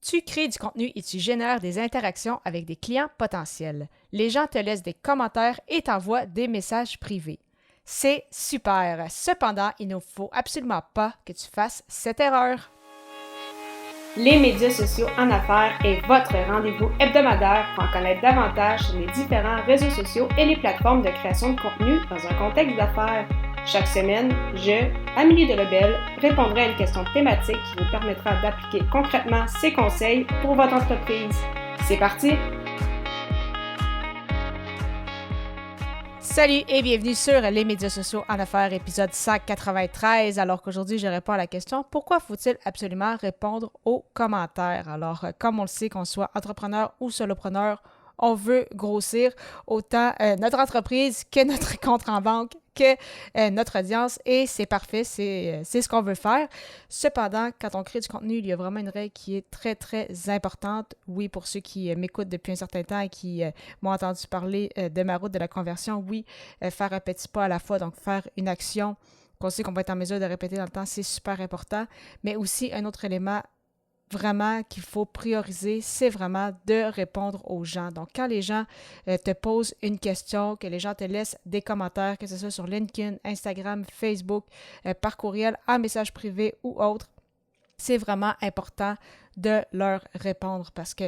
Tu crées du contenu et tu génères des interactions avec des clients potentiels. Les gens te laissent des commentaires et t'envoient des messages privés. C'est super. Cependant, il ne faut absolument pas que tu fasses cette erreur. Les médias sociaux en affaires est votre rendez-vous hebdomadaire pour en connaître davantage sur les différents réseaux sociaux et les plateformes de création de contenu dans un contexte d'affaires. Chaque semaine, je, Amélie Delebel, répondrai à une question thématique qui vous permettra d'appliquer concrètement ces conseils pour votre entreprise. C'est parti! Salut et bienvenue sur les médias sociaux en affaires, épisode 193. Alors qu'aujourd'hui, je réponds à la question « Pourquoi faut-il absolument répondre aux commentaires? » Alors, comme on le sait, qu'on soit entrepreneur ou solopreneur, on veut grossir autant notre entreprise que notre compte en banque, que notre audience, et c'est parfait, c'est ce qu'on veut faire. Cependant, quand on crée du contenu, il y a vraiment une règle qui est très, très importante. Oui, pour ceux qui m'écoutent depuis un certain temps et qui m'ont entendu parler de ma route de la conversion, oui, faire un petit pas à la fois, donc faire une action qu'on sait qu'on va être en mesure de répéter dans le temps, c'est super important. Mais aussi, un autre élément vraiment qu'il faut prioriser, c'est vraiment de répondre aux gens. Donc, quand les gens te posent une question, que les gens te laissent des commentaires, que ce soit sur LinkedIn, Instagram, Facebook, par courriel, en message privé ou autre, c'est vraiment important de leur répondre parce que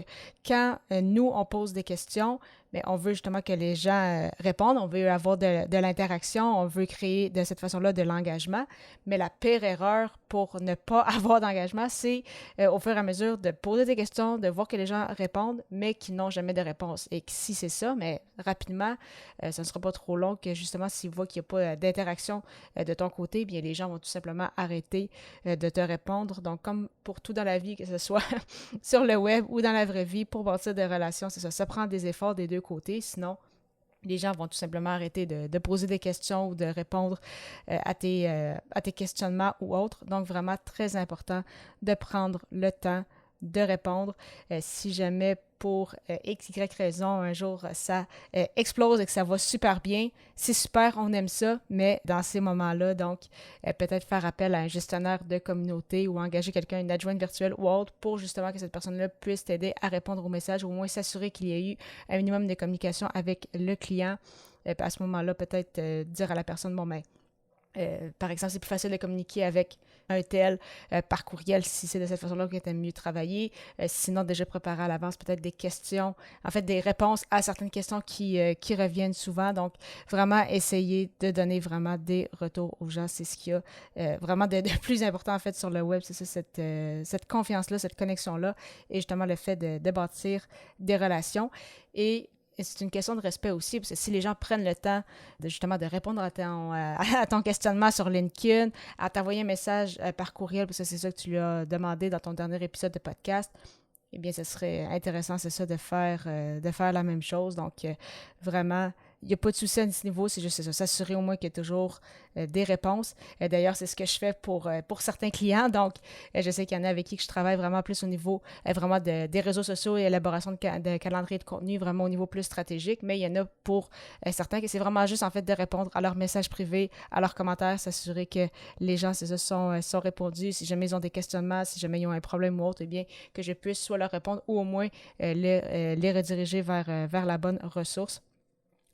quand nous, on pose des questions, mais on veut justement que les gens répondent, on veut avoir de l'interaction, on veut créer de cette façon-là de l'engagement, mais la pire erreur pour ne pas avoir d'engagement, c'est au fur et à mesure de poser des questions, de voir que les gens répondent, mais qu'ils n'ont jamais de réponse. Et que si c'est ça, mais rapidement, ça ne sera pas trop long que justement, s'ils voient qu'il n'y a pas d'interaction de ton côté, bien les gens vont tout simplement arrêter de te répondre. Donc, comme pour tout dans la vie, que ce soit sur le web ou dans la vraie vie, pour bâtir des relations, c'est ça. Ça prend des efforts des deux côtés, sinon les gens vont tout simplement arrêter de poser des questions ou de répondre à tes questionnements ou autres. Donc, vraiment très important de prendre le temps de répondre. Si jamais pour X, Y raison, un jour, ça explose et que ça va super bien, c'est super, on aime ça, mais dans ces moments-là, donc, peut-être faire appel à un gestionnaire de communauté ou engager quelqu'un, une adjointe virtuelle ou autre, pour justement que cette personne-là puisse t'aider à répondre aux messages ou au moins s'assurer qu'il y ait eu un minimum de communication avec le client. À ce moment-là, peut-être dire à la personne, bon, ben, par exemple, c'est plus facile de communiquer avec un tel par courriel si c'est de cette façon-là que tu aimes mieux travailler. Sinon, déjà préparer à l'avance peut-être des questions, en fait, des réponses à certaines questions qui reviennent souvent. Donc, vraiment essayer de donner vraiment des retours aux gens. C'est ce qu'il y a vraiment de plus important, en fait, sur le web. C'est ça, cette confiance-là, cette connexion-là et justement le fait de bâtir des relations. Et c'est une question de respect aussi, parce que si les gens prennent le temps justement de répondre à ton questionnement sur LinkedIn, à t'envoyer un message par courriel, parce que c'est ça que tu lui as demandé dans ton dernier épisode de podcast, eh bien, ce serait intéressant, c'est ça, de faire la même chose. Donc, vraiment, il n'y a pas de souci à ce niveau, c'est juste ça, s'assurer au moins qu'il y a toujours des réponses. D'ailleurs, c'est ce que je fais pour certains clients. Donc, je sais qu'il y en a avec qui je travaille vraiment plus au niveau vraiment des réseaux sociaux et élaboration de calendrier de contenu, vraiment au niveau plus stratégique. Mais il y en a pour certains que c'est vraiment juste en fait de répondre à leurs messages privés, à leurs commentaires, s'assurer que les gens, c'est ça, sont répondus. Si jamais ils ont des questionnements, si jamais ils ont un problème ou autre, eh bien, que je puisse soit leur répondre ou au moins les rediriger vers la bonne ressource.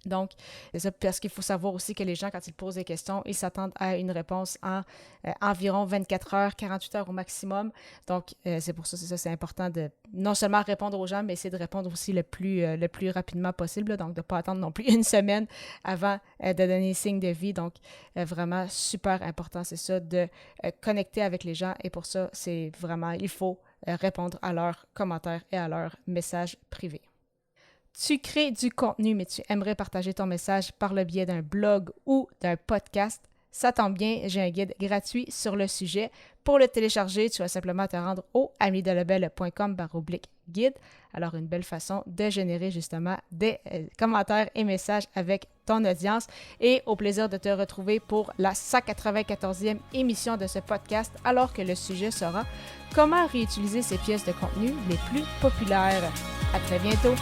Donc, c'est ça, parce qu'il faut savoir aussi que les gens, quand ils posent des questions, ils s'attendent à une réponse en environ 24 heures, 48 heures au maximum. Donc, c'est pour ça, c'est important de non seulement répondre aux gens, mais essayer de répondre aussi le plus rapidement possible. Donc, de ne pas attendre non plus une semaine avant de donner signe de vie. Donc, vraiment super important, c'est ça, de connecter avec les gens. Et pour ça, c'est vraiment, il faut répondre à leurs commentaires et à leurs messages privés. Tu crées du contenu, mais tu aimerais partager ton message par le biais d'un blog ou d'un podcast. Ça tombe bien, j'ai un guide gratuit sur le sujet. Pour le télécharger, tu vas simplement te rendre au amiedelebel.com/guide. Alors, une belle façon de générer justement des commentaires et messages avec ton audience. Et au plaisir de te retrouver pour la 194e émission de ce podcast, alors que le sujet sera « Comment réutiliser ces pièces de contenu les plus populaires ». À très bientôt!